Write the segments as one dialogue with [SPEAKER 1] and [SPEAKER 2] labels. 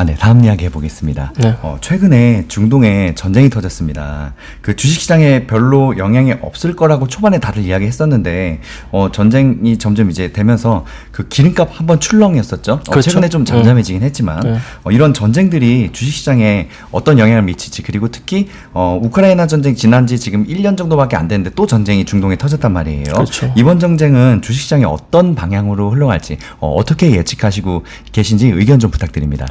[SPEAKER 1] 네, 다음 이야기 해보겠습니다.
[SPEAKER 2] 네.
[SPEAKER 1] 최근에 중동에 전쟁이 터졌습니다. 그 주식시장에 별로 영향이 없을 거라고 초반에 다들 이야기했었는데, 전쟁이 점점 이제 되면서 그 기름값 한번 출렁이었었죠.
[SPEAKER 2] 그렇죠.
[SPEAKER 1] 최근에 좀 잠잠해지긴 했지만, 이런 전쟁들이 주식시장에 어떤 영향을 미칠지, 그리고 특히, 우크라이나 전쟁 지난 지 지금 1년 정도밖에 안 됐는데 또 전쟁이 중동에 터졌단 말이에요.
[SPEAKER 2] 그렇죠.
[SPEAKER 1] 이번 전쟁은 주식시장에 어떤 방향으로 흘러갈지, 어떻게 예측하시고 계신지 의견 좀 부탁드립니다.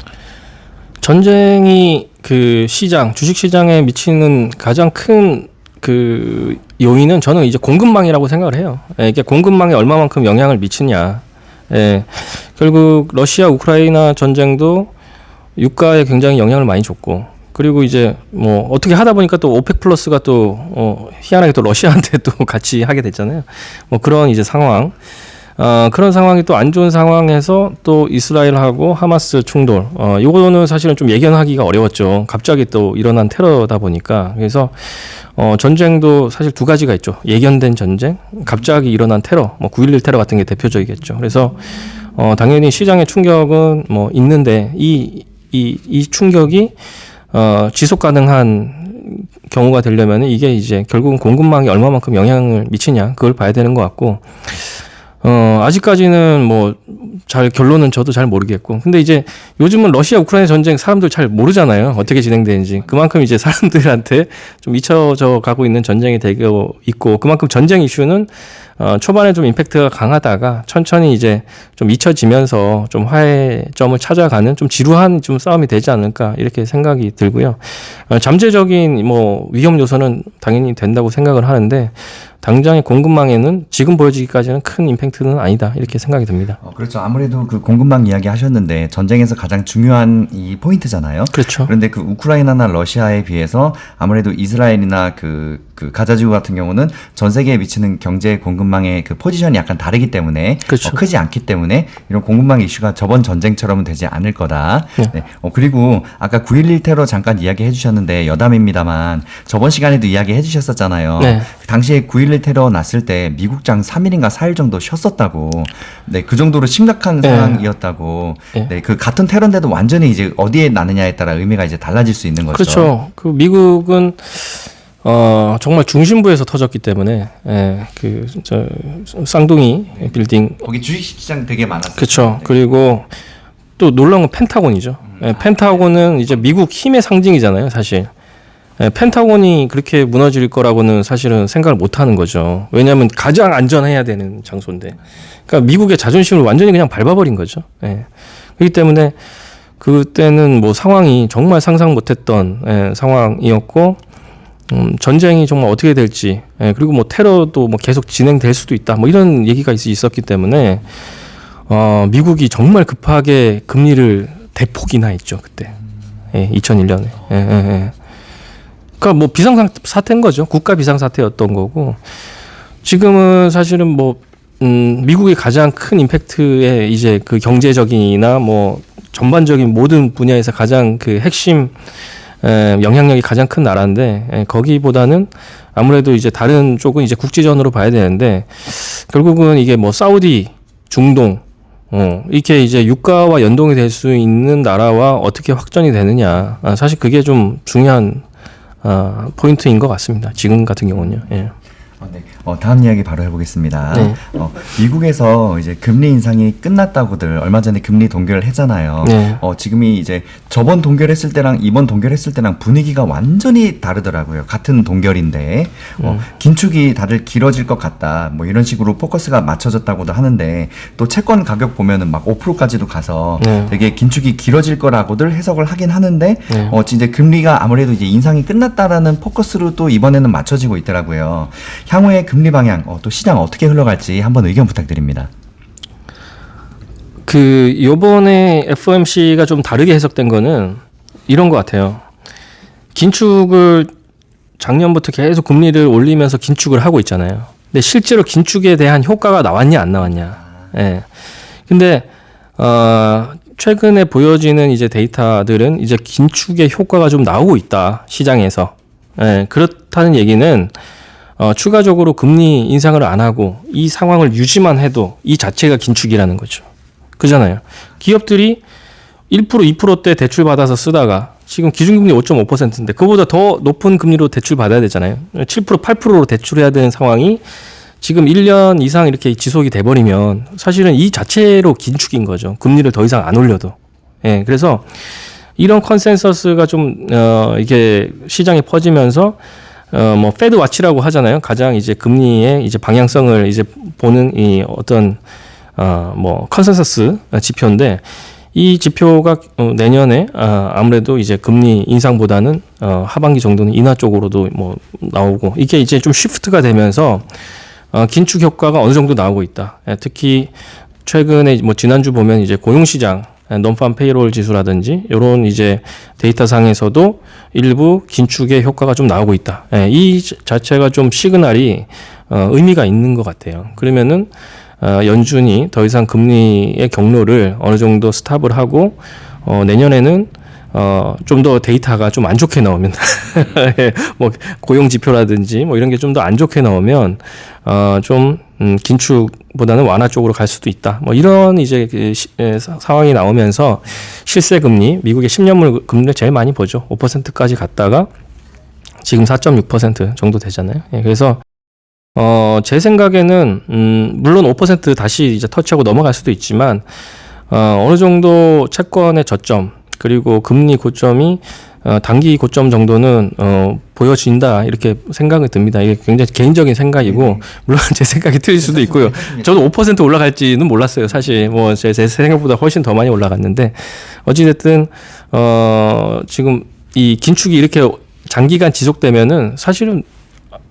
[SPEAKER 2] 전쟁이 그 시장, 주식 시장에 미치는 가장 큰 그 요인은 저는 이제 공급망이라고 생각을 해요. 이게 공급망에 얼마만큼 영향을 미치냐. 결국 러시아 우크라이나 전쟁도 유가에 굉장히 영향을 많이 줬고, 그리고 이제 뭐 어떻게 하다 보니까 또 오펙 플러스가 또 희한하게 또 러시아한테 또 같이 하게 됐잖아요. 뭐 그런 이제 상황. 그런 상황이 또 안 좋은 상황에서 또 이스라엘하고 하마스 충돌. 요거는 사실은 좀 예견하기가 어려웠죠. 갑자기 또 일어난 테러다 보니까. 그래서, 전쟁도 사실 두 가지가 있죠. 예견된 전쟁, 갑자기 일어난 테러, 뭐 9.11 테러 같은 게 대표적이겠죠. 그래서, 당연히 시장의 충격은 뭐 있는데, 이 충격이, 지속 가능한 경우가 되려면 이게 이제 결국은 공급망이 얼마만큼 영향을 미치냐, 그걸 봐야 되는 것 같고, 아직까지는 뭐, 결론은 저도 잘 모르겠고. 근데 이제 요즘은 러시아 우크라이나 전쟁 사람들 잘 모르잖아요. 어떻게 진행되는지. 그만큼 이제 사람들한테 좀 잊혀져 가고 있는 전쟁이 되고 있고, 그만큼 전쟁 이슈는 초반에 좀 임팩트가 강하다가 천천히 이제 좀 잊혀지면서 좀 화해점을 찾아가는 좀 지루한 좀 싸움이 되지 않을까 이렇게 생각이 들고요. 잠재적인 뭐 위험 요소는 당연히 된다고 생각을 하는데, 당장의 공급망에는 지금 보여지기까지는 큰 임팩트는 아니다 이렇게 생각이 듭니다.
[SPEAKER 1] 그렇죠. 아무래도 그 공급망 이야기 하셨는데 전쟁에서 가장 중요한 이 포인트잖아요.
[SPEAKER 2] 그렇죠.
[SPEAKER 1] 그런데 그 우크라이나나 러시아에 비해서 아무래도 이스라엘이나 그 가자지구 같은 경우는 전 세계에 미치는 경제 공급망의 그 포지션이 약간 다르기 때문에
[SPEAKER 2] 그렇죠.
[SPEAKER 1] 크지 않기 때문에 이런 공급망 이슈가 저번 전쟁처럼은 되지 않을 거다. 네. 그리고 아까 9.11 테러 잠깐 이야기해 주셨는데 여담입니다만 저번 시간에도 이야기해 주셨었잖아요.
[SPEAKER 2] 네.
[SPEAKER 1] 당시에 9.11 테러 났을 때 미국장 3일인가 4일 정도 쉬었었다고. 네, 그 정도로 심각한 상황이었다고. 네, 그 같은 테러인데도 완전히 이제 어디에 나느냐에 따라 의미가 이제 달라질 수 있는 거죠.
[SPEAKER 2] 그렇죠. 그 미국은 정말 중심부에서 터졌기 때문에 쌍둥이 빌딩
[SPEAKER 1] 거기 주식시장 되게 많았어요.
[SPEAKER 2] 그렇죠. 그리고 또 놀라운 건 펜타곤이죠. 펜타곤은 이제 미국 힘의 상징이잖아요, 사실. 펜타곤이 그렇게 무너질 거라고는 사실은 생각을 못 하는 거죠. 왜냐하면 가장 안전해야 되는 장소인데. 그러니까 미국의 자존심을 완전히 그냥 밟아버린 거죠. 그렇기 때문에 그때는 뭐 상황이 정말 상상 못했던 상황이었고, 전쟁이 정말 어떻게 될지, 그리고 뭐 테러도 뭐 계속 진행될 수도 있다, 뭐 이런 얘기가 있었기 때문에, 미국이 정말 급하게 금리를 대폭 인하했죠, 그때. 2001년에. 그러니까 뭐 비상사태인 거죠. 국가 비상사태였던 거고, 지금은 사실은 뭐, 미국의 가장 큰 임팩트의 이제 그 경제적이나 뭐 전반적인 모든 분야에서 가장 그 핵심 영향력이 가장 큰 나라인데, 거기보다는 아무래도 이제 다른 쪽은 이제 국지전으로 봐야 되는데, 결국은 이게 뭐 사우디, 중동, 이렇게 이제 유가와 연동이 될 수 있는 나라와 어떻게 확전이 되느냐. 사실 그게 좀 중요한 포인트인 것 같습니다. 지금 같은 경우는요. 예.
[SPEAKER 1] 네. 다음 이야기 바로 해보겠습니다.
[SPEAKER 2] 네.
[SPEAKER 1] 미국에서 이제 금리 인상이 끝났다고들 얼마 전에 금리 동결을 했잖아요.
[SPEAKER 2] 네.
[SPEAKER 1] 지금이 이제 저번 동결했을 때랑 이번 동결했을 때랑 분위기가 완전히 다르더라고요. 같은 동결인데 긴축이 다들 길어질 것 같다. 뭐 이런 식으로 포커스가 맞춰졌다고도 하는데, 또 채권 가격 보면은 막 5%까지도 가서 되게 긴축이 길어질 거라고들 해석을 하긴 하는데, 이제 금리가 아무래도 이제 인상이 끝났다라는 포커스로 또 이번에는 맞춰지고 있더라고요. 향후의 금리 방향, 또 시장 어떻게 흘러갈지 한번 의견 부탁드립니다.
[SPEAKER 2] 요번에 FOMC가 좀 다르게 해석된 거는 이런 것 같아요. 긴축을 작년부터 계속 금리를 올리면서 긴축을 하고 있잖아요. 근데 실제로 긴축에 대한 효과가 나왔냐, 안 나왔냐. 근데, 최근에 보여지는 이제 데이터들은 이제 긴축의 효과가 좀 나오고 있다, 시장에서. 그렇다는 얘기는, 추가적으로 금리 인상을 안 하고 이 상황을 유지만 해도 이 자체가 긴축이라는 거죠. 그잖아요. 기업들이 1% 2%대 대출 받아서 쓰다가 지금 기준금리 5.5%인데 그보다 더 높은 금리로 대출 받아야 되잖아요. 7% 8%로 대출해야 되는 상황이 지금 1년 이상 이렇게 지속이 돼버리면 사실은 이 자체로 긴축인 거죠. 금리를 더 이상 안 올려도. 예, 그래서 이런 컨센서스가 좀 이게 시장에 퍼지면서 뭐 페드 와치라고 하잖아요. 가장 이제 금리의 이제 방향성을 이제 보는 이 어떤 뭐 컨센서스 지표인데 이 지표가 내년에 아무래도 이제 금리 인상보다는 하반기 정도는 인하 쪽으로도 뭐 나오고 이게 이제 좀 쉬프트가 되면서 긴축 효과가 어느 정도 나오고 있다. 특히 최근에 뭐 지난주 보면 이제 고용시장 논팜 페이롤 지수라든지 이런 이제 데이터 상에서도 일부 긴축의 효과가 좀 나오고 있다. 이 자체가 좀 시그널이 의미가 있는 것 같아요. 그러면은 연준이 더 이상 금리의 경로를 어느 정도 스탑을 하고 내년에는 좀 더 데이터가 좀 안 좋게 나오면 뭐 고용 지표라든지 뭐 이런 게 좀 더 안 좋게 나오면 좀 긴축보다는 완화 쪽으로 갈 수도 있다. 뭐 이런 이제 상황이 나오면서 실세 금리 미국의 10년물 금리를 제일 많이 보죠. 5%까지 갔다가 지금 4.6% 정도 되잖아요. 그래서 제 생각에는 물론 5% 다시 이제 터치하고 넘어갈 수도 있지만 어느 정도 채권의 저점 그리고 금리 고점이 단기 고점 정도는 보여진다 이렇게 생각이 듭니다. 이게 굉장히 개인적인 생각이고 물론 제 생각이 틀릴 수도 있고요. 저도 5% 올라갈지는 몰랐어요. 사실 뭐 제 생각보다 훨씬 더 많이 올라갔는데 어찌됐든 지금 이 긴축이 이렇게 장기간 지속되면은 사실은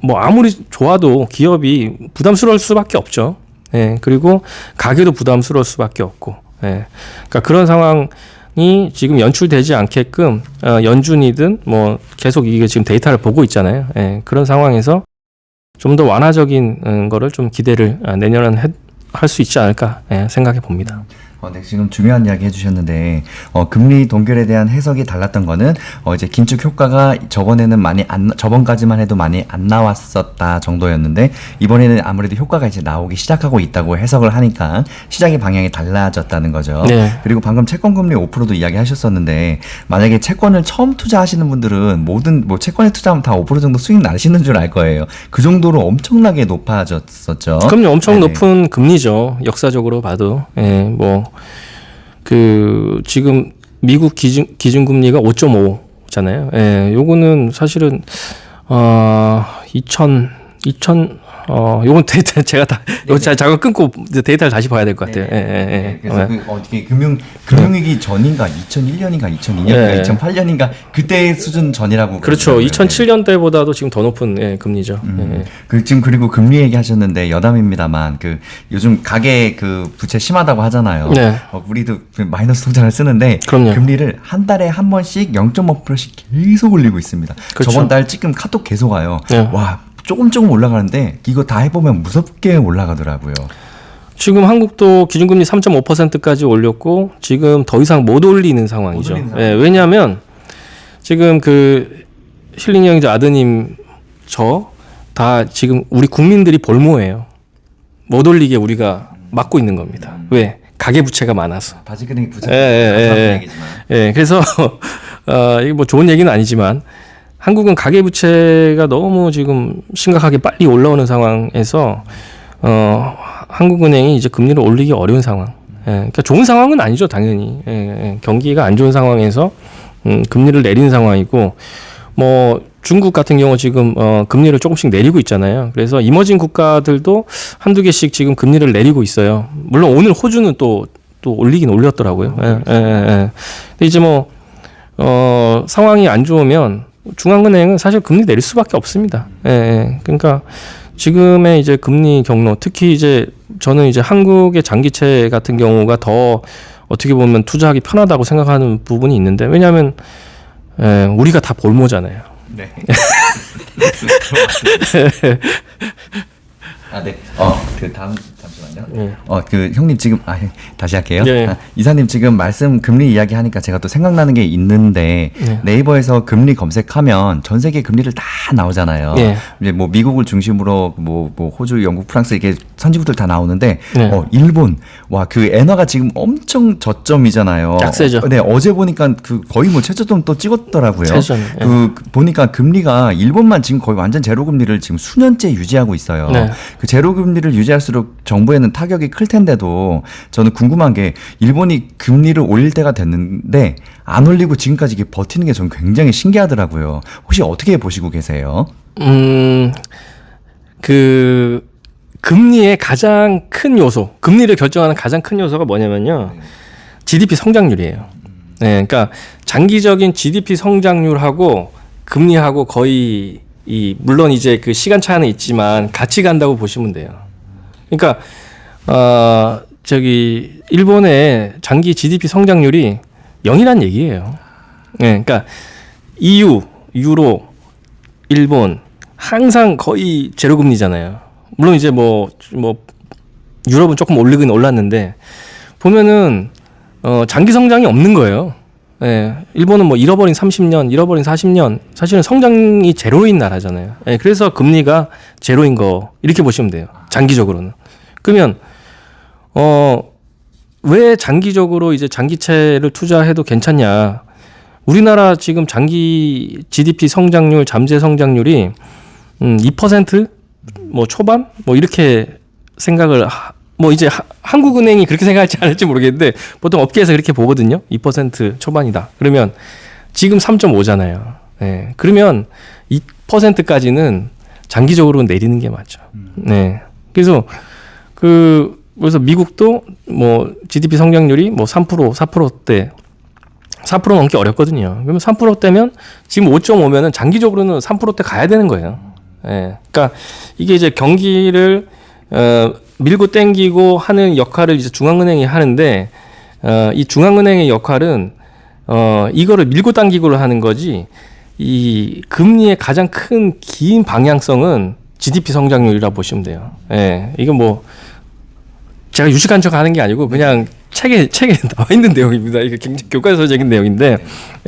[SPEAKER 2] 뭐 아무리 좋아도 기업이 부담스러울 수밖에 없죠. 예, 그리고 가게도 부담스러울 수밖에 없고, 예, 그러니까 그런 상황이 지금 연출되지 않게끔 연준이든 뭐 계속 이게 지금 데이터를 보고 있잖아요. 예, 그런 상황에서 좀 더 완화적인 거를 좀 기대를 내년은 할 수 있지 않을까 생각해 봅니다.
[SPEAKER 1] 네, 지금 중요한 이야기 해주셨는데 금리 동결에 대한 해석이 달랐던 거는 이제 긴축 효과가 저번에는 저번까지만 해도 많이 안 나왔었다 정도였는데 이번에는 아무래도 효과가 이제 나오기 시작하고 있다고 해석을 하니까 시장의 방향이 달라졌다는 거죠.
[SPEAKER 2] 네.
[SPEAKER 1] 그리고 방금 채권 금리 5%도 이야기하셨었는데 만약에 채권을 처음 투자하시는 분들은 모든 뭐 채권에 투자하면 다 5% 정도 수익 나시는 줄 알 거예요. 그 정도로 엄청나게 높아졌었죠.
[SPEAKER 2] 그럼요, 엄청
[SPEAKER 1] 네네.
[SPEAKER 2] 높은 금리죠. 역사적으로 봐도. 예, 뭐 지금 미국 기준금리가 5.5잖아요. 예, 요거는 사실은, 요건 데이터 제가 잠깐 끊고 데이터를 다시 봐야 될 것 같아요.
[SPEAKER 1] 네. 그래서 어떻게 금융위기 전인가, 2001년인가, 2002년인가,
[SPEAKER 2] 네.
[SPEAKER 1] 2008년인가, 그때 수준 전이라고.
[SPEAKER 2] 그렇죠. 2007년 때보다도 지금 더 높은 금리죠.
[SPEAKER 1] 지금 그리고 금리 얘기하셨는데 여담입니다만 요즘 가계 부채 심하다고 하잖아요.
[SPEAKER 2] 네.
[SPEAKER 1] 우리도 마이너스 통장을 쓰는데
[SPEAKER 2] 그럼요.
[SPEAKER 1] 금리를 한 달에 한 번씩 0.5%씩 계속 올리고 있습니다.
[SPEAKER 2] 그렇죠.
[SPEAKER 1] 저번 달 지금 카톡 계속 와요.
[SPEAKER 2] 네.
[SPEAKER 1] 와, 조금 올라가는데 이거 다 해보면 무섭게 올라가더라고요.
[SPEAKER 2] 지금 한국도 기준금리 3.5%까지 올렸고 지금 더 이상 못 올리는 상황이죠. 예, 왜냐하면 지금 힐링 형제 아드님 다 지금 우리 국민들이 볼모예요. 못 올리게 우리가 막고 있는 겁니다. 왜? 가계부채가 많아서.
[SPEAKER 1] 바지근행 부채.
[SPEAKER 2] 예, 그래서 이게 뭐 좋은 얘기는 아니지만 한국은 가계부채가 너무 지금 심각하게 빨리 올라오는 상황에서 한국은행이 이제 금리를 올리기 어려운 상황. 그러니까 좋은 상황은 아니죠, 당연히. 경기가 안 좋은 상황에서 금리를 내린 상황이고, 뭐 중국 같은 경우 지금 금리를 조금씩 내리고 있잖아요. 그래서 이머징 국가들도 한두 개씩 지금 금리를 내리고 있어요. 물론 오늘 호주는 또 올리긴 올렸더라고요. 근데 이제 뭐 상황이 안 좋으면 중앙은행은 사실 금리 내릴 수밖에 없습니다. 그러니까 지금의 이제 금리 경로, 특히 이제 저는 이제 한국의 장기채 같은 경우가 더 어떻게 보면 투자하기 편하다고 생각하는 부분이 있는데, 왜냐하면 우리가 다 볼모잖아요.
[SPEAKER 1] 네. 네. 다음 잠시만요. 그 형님 지금 다시 할게요.
[SPEAKER 2] 네.
[SPEAKER 1] 이사님 지금 말씀 금리 이야기 하니까 제가 또 생각나는 게 있는데
[SPEAKER 2] 네.
[SPEAKER 1] 네이버에서 금리 검색하면 전 세계 금리를 다 나오잖아요.
[SPEAKER 2] 네.
[SPEAKER 1] 이제 뭐 미국을 중심으로 뭐 호주, 영국, 프랑스 이게 선진국들 다 나오는데
[SPEAKER 2] 네.
[SPEAKER 1] 일본 그 엔화가 지금 엄청 저점이잖아요.
[SPEAKER 2] 짝세죠.
[SPEAKER 1] 네, 어제 보니까 그 거의 뭐 최저점 또 찍었더라고요.
[SPEAKER 2] 최저점,
[SPEAKER 1] 그 보니까 금리가 일본만 지금 거의 완전 제로 금리를 지금 수년째 유지하고 있어요.
[SPEAKER 2] 네.
[SPEAKER 1] 그 제로 금리를 유지할수록 정부에는 타격이 클 텐데도 저는 궁금한 게 일본이 금리를 올릴 때가 됐는데 안 올리고 지금까지 이게 버티는 게 저는 굉장히 신기하더라고요. 혹시 어떻게 보시고 계세요?
[SPEAKER 2] 그 금리의 가장 큰 요소, 금리를 결정하는 가장 큰 요소가 뭐냐면요. GDP 성장률이에요. 네, 그러니까 장기적인 GDP 성장률하고 금리하고 거의 물론 이제 그 시간 차이는 있지만 같이 간다고 보시면 돼요. 그러니까 일본의 장기 GDP 성장률이 0이란 얘기예요. 네, 그러니까 EU, 유로, 일본 항상 거의 제로 금리잖아요. 물론 이제 뭐 유럽은 조금 오르긴 올랐는데 보면은 장기 성장이 없는 거예요. 예, 일본은 뭐 잃어버린 30년, 잃어버린 40년 사실은 성장이 제로인 나라잖아요. 예, 그래서 금리가 제로인 거 이렇게 보시면 돼요. 장기적으로는. 그러면 왜 장기적으로 이제 장기채를 투자해도 괜찮냐? 우리나라 지금 장기 GDP 성장률, 잠재 성장률이 2% 뭐 초반 뭐 이렇게 생각을 뭐 이제 한국은행이 그렇게 생각할지 안 할지 모르겠는데 보통 업계에서 그렇게 보거든요. 2% 초반이다. 그러면 지금 3.5잖아요. 네. 그러면 2%까지는 장기적으로 내리는 게 맞죠. 네. 그래서 그래서 미국도 뭐 GDP 성장률이 뭐 3%, 4%대 4% 넘기 어렵거든요. 그러면 3%대면 지금 5.5면은 장기적으로는 3%대 가야 되는 거예요. 예. 그러니까 이게 이제 경기를 밀고 땡기고 하는 역할을 이제 중앙은행이 하는데 이 중앙은행의 역할은 이거를 밀고 당기고를 하는 거지 이 금리의 가장 큰 긴 방향성은 GDP 성장률이라 보시면 돼요. 예. 이건 뭐 제가 유식한 척 하는 게 아니고 그냥 책에 나와 있는 내용입니다. 이게 굉장히 교과서적인 내용인데,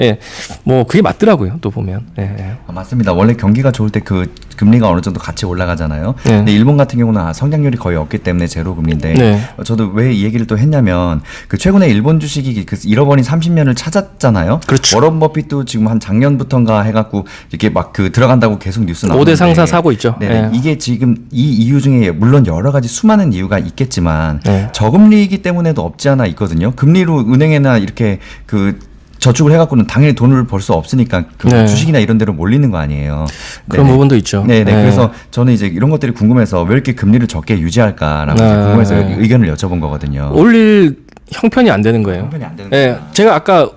[SPEAKER 2] 예, 뭐 그게 맞더라고요. 또 보면, 예.
[SPEAKER 1] 맞습니다. 원래 경기가 좋을 때 그 금리가 어느 정도 같이 올라가잖아요.
[SPEAKER 2] 네.
[SPEAKER 1] 근데 일본 같은 경우는 성장률이 거의 없기 때문에 제로 금리인데,
[SPEAKER 2] 네.
[SPEAKER 1] 저도 왜 이 얘기를 또 했냐면 그 최근에 일본 주식이 그 잃어버린 30년을 찾았잖아요.
[SPEAKER 2] 그렇죠.
[SPEAKER 1] 워런 버핏도 지금 한 작년부터인가 해갖고 이렇게 막 그 들어간다고 계속 뉴스 나오는데
[SPEAKER 2] 5대 상사 사고 있죠.
[SPEAKER 1] 네,
[SPEAKER 2] 예.
[SPEAKER 1] 이게 지금 이 이유 중에 물론 여러 가지 수많은 이유가 있겠지만
[SPEAKER 2] 네.
[SPEAKER 1] 저금리이기 때문에도 없지 않아 있거든요. 금리로 은행에나 이렇게 그 저축을 해갖고는 당연히 돈을 벌 수 없으니까 그
[SPEAKER 2] 네.
[SPEAKER 1] 주식이나 이런 데로 몰리는 거 아니에요.
[SPEAKER 2] 그런
[SPEAKER 1] 네네.
[SPEAKER 2] 부분도 있죠.
[SPEAKER 1] 네네.
[SPEAKER 2] 네.
[SPEAKER 1] 그래서 저는 이제 이런 것들이 궁금해서 왜 이렇게 금리를 적게 유지할까라고 이제 궁금해서 의견을 여쭤본 거거든요.
[SPEAKER 2] 올릴 형편이 안 되는 거예요.
[SPEAKER 1] 형편이 안 되는
[SPEAKER 2] 예.
[SPEAKER 1] 거구나.
[SPEAKER 2] 제가 아까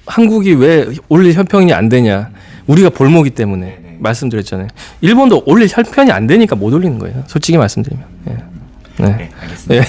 [SPEAKER 2] 한국이 왜 올릴 형편이 안 되냐. 우리가 볼모기 때문에
[SPEAKER 1] 네네.
[SPEAKER 2] 말씀드렸잖아요. 일본도 올릴 형편이 안 되니까 못 올리는 거예요. 솔직히 말씀드리면. 예. 네.
[SPEAKER 1] 네, 알겠습니다.